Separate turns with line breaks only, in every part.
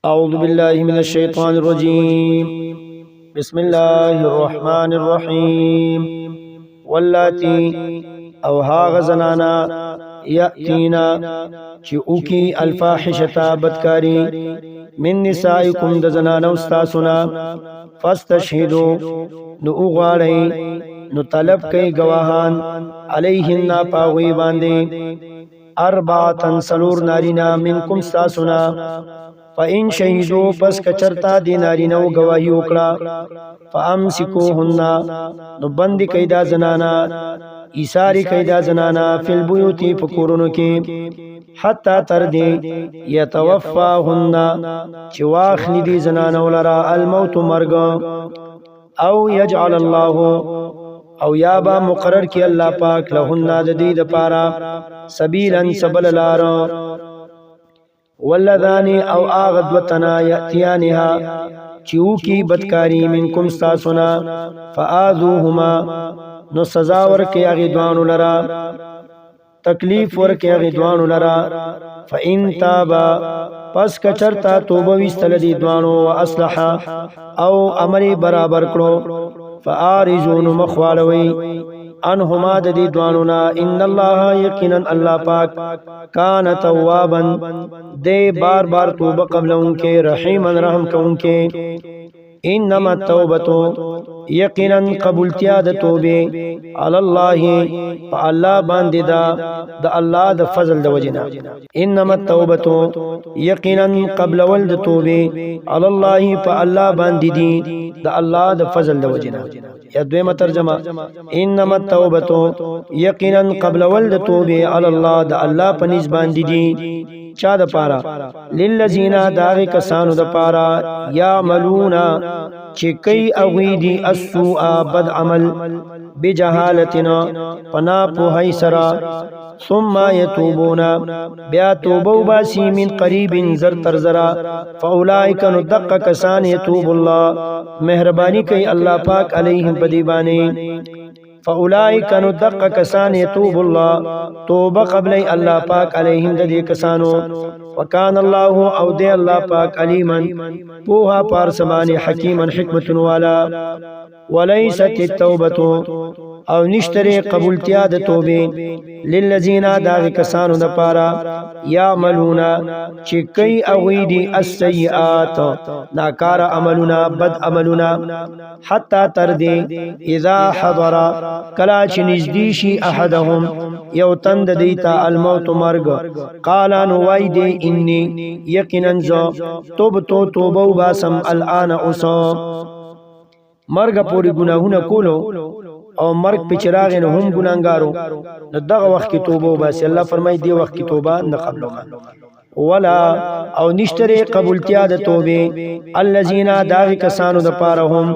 أعوذ بالله من الشيطان الرجيم بسم الله الرحمن الرحيم واللاتي او هاغ زنانا یأتینا چی اوکی الفاحشتا بدکاری من نسائکم د زنانو استاسنا فاستشهدو نو اغواری نو طلب کئی گواهان علیہن پاغوی باندے اربعتن سلور نارینا منکم استاسنا فَإِن شَهِدُوا پس کچرتا دی نارینو گواہی وکړه فَأَمْسِكُوهُنَّ نو بند کیدا زنانا ایثاری کیدا زنانا فی البیوت پکورونو کې حتی تر دی یتوفاهن چې واخلی دی زنانو لرا الموت مرګ او یجعل الله او یا با مقرر کی الله پاک لهن د دې لپاره سبیلا سبل لار والذان او آغد وطنا یأتیانها چیو کی بدکاری منکم ستاسونا فآذوهما نو سزا ورکی اغیدوانو لرا تکلیف ورکی اغیدوانو لرا فإن تابا پس کچرتا توبویستل دی دوانو و اصلحا او عملی برابر کرو فآرزون مخوالوی انہما ددی دوانونا ان اللہ یقینا اللہ پاک کان توابا دے بار بار توبہ قبل ان کے رحیما رحم کا ان کے انما التوبتو یقینا قبولتیا د توبه علی الله فالله باندې دا الله د فضل د وجنا انما التوبتو یقینا قبل ولد توبه علی الله فالله باندې دی د الله د فضل د وجنا یا دویمه ترجمه انما التوبتو یقینا قبل ولد توبه علی الله د الله په نسبت باندې دی چا د پارا للذین داغ کسانو د پارا یعملون چې کوي اغوی دی السوء بد عمل بجهالتنا پنا پوهی سرا ثم یتوبون بیا توبو باسی من قریب زر ترزرا فاولائک ندق کسان یتوب اللہ مہربانی کئی اللہ پاک علیہم بدیبانی فاولائک ندق کسان یتوب اللہ توبہ قبل اللہ پاک علیہم ددی کسانو وکان اللہ او دے اللہ پاک علیما پوہا پارسمانی حکیما حکمت والا ولیست التوبتو او نشتری قبولتیا د توبه للذین داغ کسانو د پارا یعملونا چې کوي اغوی دی السیئات ناکار عملونا بد عملونا حتی تر دی اذا حضر کلا چې نږدې شي احدهم یو تند دیتا الموت مرګ قال نو وای دی انی یقینا ذو توبتو توبه باسم الان اوس مرګ پوری گناهونه کولو او مرگ پی چراغ نه هم گناهګارو نو دغه وخت کې توبه وباسي الله فرمای دی وخت کې توبه نه قبلو ولا او نشتره قبولتیا د توبه الذين داغ کسانو د پاره هم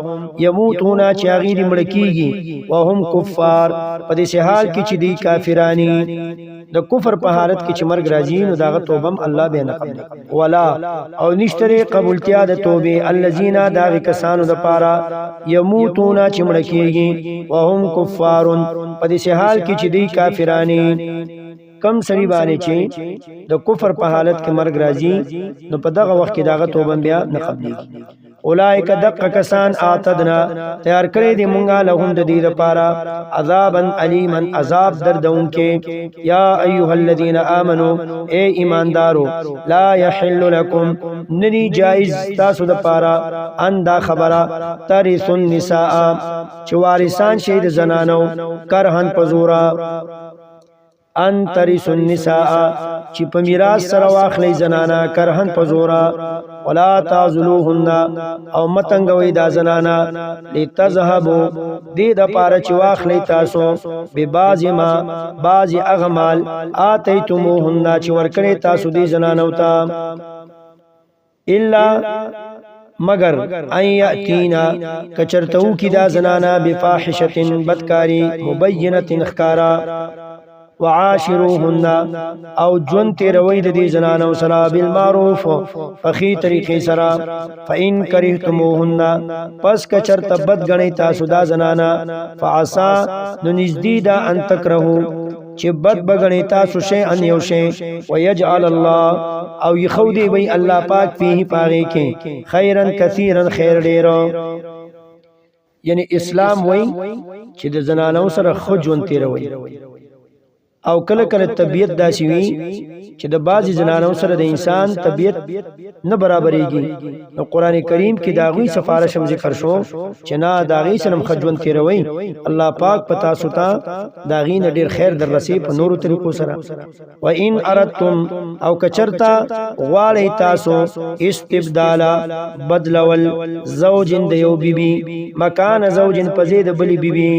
يموتون چاغي دي مړکیږي وهم کفار په دې حال کې چې دی کافرانی د کفر په حالت کې چې مرګ راځي نو داغه توبم الله به نه قبل ولا او نشتره قبولتیا د توبه الذين داغ کسانو د پاره يموتون چې مړکیږي وهم کفار په دې حال کې چې دی کافرانی کم سری باندې چې د کفر په حالت کې مرګ راځي نو په دغه وخت کې داغه توبه بیا نه قبليږي اولائک دق کسان اعتدنا تیار کړی دی مونږه لهم د دې لپاره عذابا الیما عذاب دردونکې یا ایها الذین آمنو اے ایماندارو لا یحل لكم ندی جائز تاسو د لپاره ان دا خبره ترث النساء چې وارثان شي د زنانو کرهن پزورا ان ترث النساء چې په میراث سره واخلې زنانا کرهن پزورا ولا تعذلوهن او متنګوي دا زنانا لتذهبوا دې د پاره چې واخلې تاسو به باز ما باز اغمال اتیتموهن چې ورکړې تاسو دې زنانو ته الا مگر ان یاتینا کچرتو کی دا زنانا بفاحشه بدکاری مبینه اخکارا وعاشروهن او جون تیروی د دې زنانو سره بالمعروف فخی طریقې سره فإن کرهتموهن پس کچرت بد غنی تاسو دا زنانا فعسا نو نزدیدا ان تکرهو چې بد بغنی تاسو شی ان یو شی ويجعل الله او يخودي وي الله پاک فيه پاغي کې خيرا كثيرا خیر ډیرو یعنی اسلام وای چې د زنانو سره خو ژوند تیروي او کله کله طبیعت داسي وي چې د بعضی زنانو سره د انسان طبیعت نه برابرېږي نو قران کریم کې داغوی سفارش هم ذکر شو چې نه داغي سره خجوند تیروي الله پاک پتا سوتا داغي نه ډیر خیر در رسي په نورو طریقو سره و ان اردتم او کچرتا غواړی تاسو استبدالا بدلول زوجین د یو بیبي مکان زوجین پزید بلی بیبي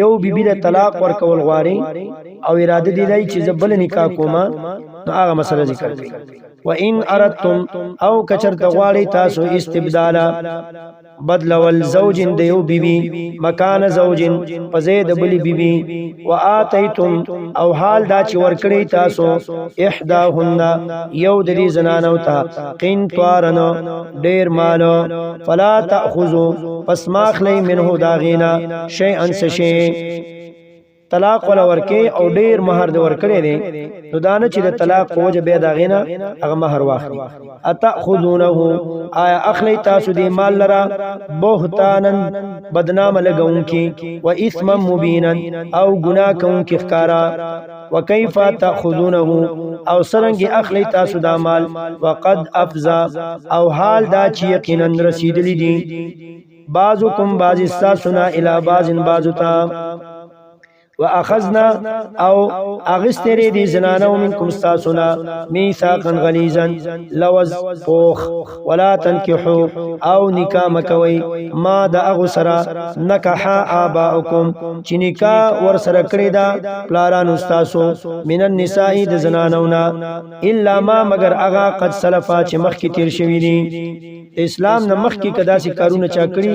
یو بیبی د طلاق ورکول غواړي او اراده دی لای چې زبل نکاح کوما نو هغه مسله ذکر کړي و ان اردتم او کچرت غواړي تاسو استبدالا بدلول زوجین د یو بیبي مکان زوجین پزید بلی بیبي واتیتم او حال دا چې ورکړي تاسو احداهن یو د دې زنانو ته قنطارن ډیر مال فلا تاخذوا پس ماخلی منه داغینا شیئا سشی طلاق ولا ورکه او ډیر مہر د ورکړي دي نو دانه چې د طلاق وجه به داغینا هغه مہر واخلي اتاخذونه آیا اخلی تاسو دی مال لرا بهتانن بدنام لګونکي و اثم مبینا او گناہ کوونکي ښکارا وکيف تاخذونه او سرنګ اخلی تاسو دا مال وقد افزا او حال دا چې یقینا رسیدلی دي بعضکم بعض استاسنا الى بعض بعضتا واخذنا او اغستری دی زنانو منکم استاسنا میثاقا غلیظا لوز پوخ ولا تنکحوا او نکاح مکوي ما دا اغسرا نکح آباؤکم چې نکاح ور سره کړی دا پلاران استاسو من النساء د زنانونا الا ما مگر اغا قد سلفا چې مخکې تیر شوی دی اسلام نه مخکې کدا سي کارونه چا کړی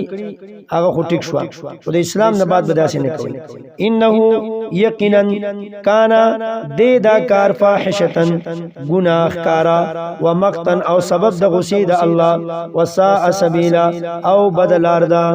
هغه خو ټیک شو او د اسلام نه بعد بداسي نه کوي انه یقینا کانا دې دا کار فاحشتن گناہ کارا ومقتا او سبب د غصې د الله وساء سبیلا او بدلار دا